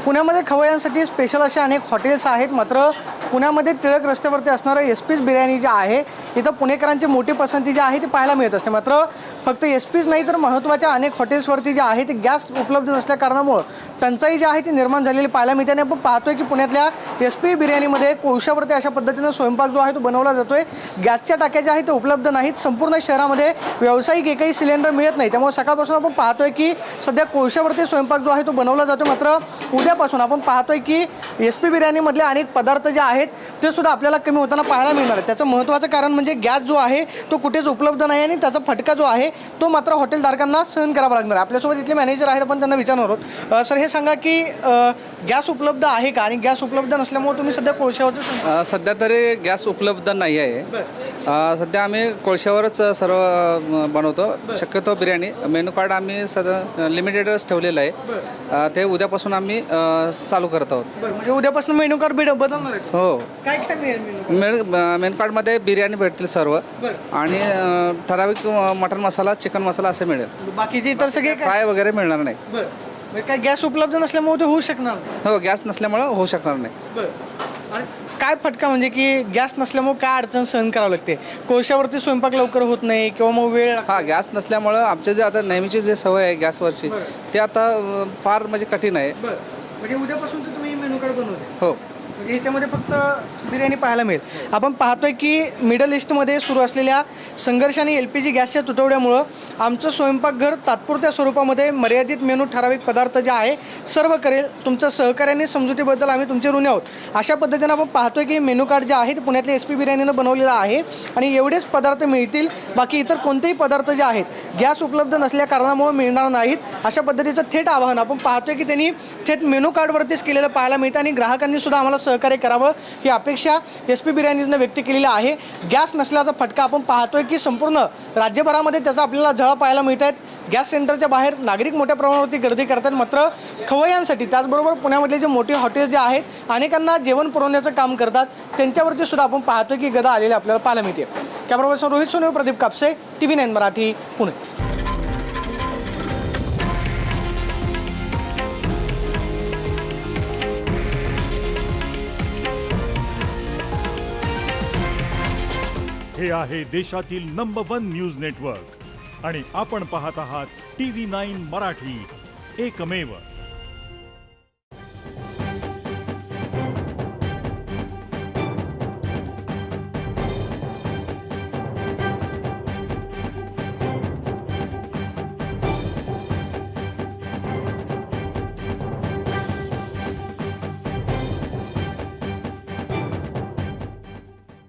पुण्यामध्ये खवय्यांसाठी स्पेशल असे अनेक हॉटेल्स आहेत, मात्र पुण्यामध्ये टिळक रस्त्यावरती असणारं एस-पीज बिर्याणी जे आहे इथं पुणेकरांची मोठी पसंती जी आहे ती पाहायला मिळत असते। मात्र फक्त एस-पीज नाही तर महत्त्वाच्या अनेक हॉटेल्सवरती जे आहे ते गॅस उपलब्ध नसल्या कारणामुळे टंचाई जी आहे ती निर्माण झालेली पाहायला मिळते। आणि आपण पाहतोय की पुण्यातल्या एस-पी बिर्याणीमध्ये कोळशावरती अशा पद्धतीनं स्वयंपाक जो आहे तो बनवला जातोय। गॅसच्या टाक्या ज्या आहेत ते उपलब्ध नाहीत, संपूर्ण शहरामध्ये व्यावसायिक एकही सिलेंडर मिळत नाही, त्यामुळे सकाळपासून आपण पाहतोय की सध्या कोळशावरती स्वयंपाक जो आहे तो बनवला जातो। मात्र उद्यापासून आपण पाहतोय की एस-पी बिर्याणीमधले अनेक पदार्थ जे आहेत ते सुद्धा आपल्याला कमी होताना पाहायला मिळणार आहे। त्याचं महत्त्वाचं कारण म्हणजे गॅस जो आहे तो कुठेच उपलब्ध नाही आणि त्याचा फटका जो आहे तो मात्र हॉटेलधारकांना सहन करावा लागणार आहे। आपल्यासोबत इथले मॅनेजर आहेत, आपण त्यांना विचारणार आहोत। सर, हे सांगा की गॅस उपलब्ध आहे का आणि गॅस उपलब्ध नसल्यामुळे तुम्ही सध्या कोळशावरती सध्या तरी गॅस उपलब्ध नाही आहे। सध्या आम्ही कोळशावरच सर्व बनवतो। शक्यतो बिर्याणी मेनू कार्ड आम्ही सध्या लिमिटेडच ठेवलेलं आहे, ते उद्यापासून आम्ही चालू करत आहोत। म्हणजे उद्यापासून मेनू कार्ड बदलणार आहे? हो, काय काय मिळेल मेनू कार्डमध्ये बिर्याणी भेटतील सर्व आणि ठराविक मटन मसाला, चिकन मसाला असे मिळेल। बाकीचे इतर सगळे फ्राय वगैरे मिळणार नाही। बरं, काय गॅस उपलब्ध नसल्यामुळे ते होऊ शकणार नाही? हो, गॅस नसल्यामुळे होऊ शकणार नाही। बरं, आणि काय फटका म्हणजे की गॅस नसल्यामुळे काय अडचण सहन करावं लागते? कोळशावरती स्वयंपाक लवकर होत नाही किंवा मग वेळ हा, गॅस नसल्यामुळं आमचे जे आता नेहमीची जे सवय आहे गॅसवरची ते आता फार म्हणजे कठीण आहे। म्हणजे उद्यापासून तर तुम्ही मेनू कार्ड बनवते? हो, म्हणजे ह्याच्यामध्ये फक्त बिर्याणी पाहायला मिळेल। आपण पाहतोय की मिडल ईस्टमध्ये सुरू असलेल्या संघर्ष आणि LPG गॅसच्या तुटवड्यामुळं आमचं स्वयंपाकघर तात्पुरत्या स्वरूपामध्ये मर्यादित मेनू ठराविक पदार्थ जे आहे सर्व करेल। तुमचं सहकार्याने समजुतीबद्दल आम्ही तुमचे ऋणी आहोत। अशा पद्धतीनं आपण पाहतोय की मेनू कार्ड जे आहे ते पुण्यातल्या SP बिर्याणीनं बनवलेलं आहे आणि एवढेच पदार्थ मिळतील, बाकी इतर कोणतेही पदार्थ जे आहेत गॅस उपलब्ध नसल्या कारणामुळे मिळणार नाहीत। अशा पद्धतीचं थेट आवाहन आपण पाहतोय की त्यांनी थेट मेनू कार्डवरतीच केलेलं पाहायला मिळतं आणि ग्राहकांनी सुद्धा आम्हाला सहकार्य करावं ही अपेक्षा SP बिर्याणीनं व्यक्त केलेली आहे। गॅस नसल्याचा फटका आपण पाहतोय की संपूर्ण राज्यभरामध्ये त्याचा आपल्याला झळा पाहायला मिळत आहेत। गॅस सेंटरच्या बाहेर नागरिक मोठ्या प्रमाणावरती गर्दी करतात, मात्र खवय्यांसाठी त्याचबरोबर पुण्यामधले जे मोठे हॉटेल जे आहेत अनेकांना जेवण पुरवण्याचं काम करतात, त्यांच्यावरती सुद्धा आपण पाहतोय की गदा आलेली आपल्याला पाहायला मिळते। Camera person Rohit Sonawane, Pradeep Kapse, TV9 Marathi, Pune. हे आहे देशातील नंबर 1 न्यूज नेटवर्क आणि आपण पाहत आहात TV9 मराठी, एकमेव।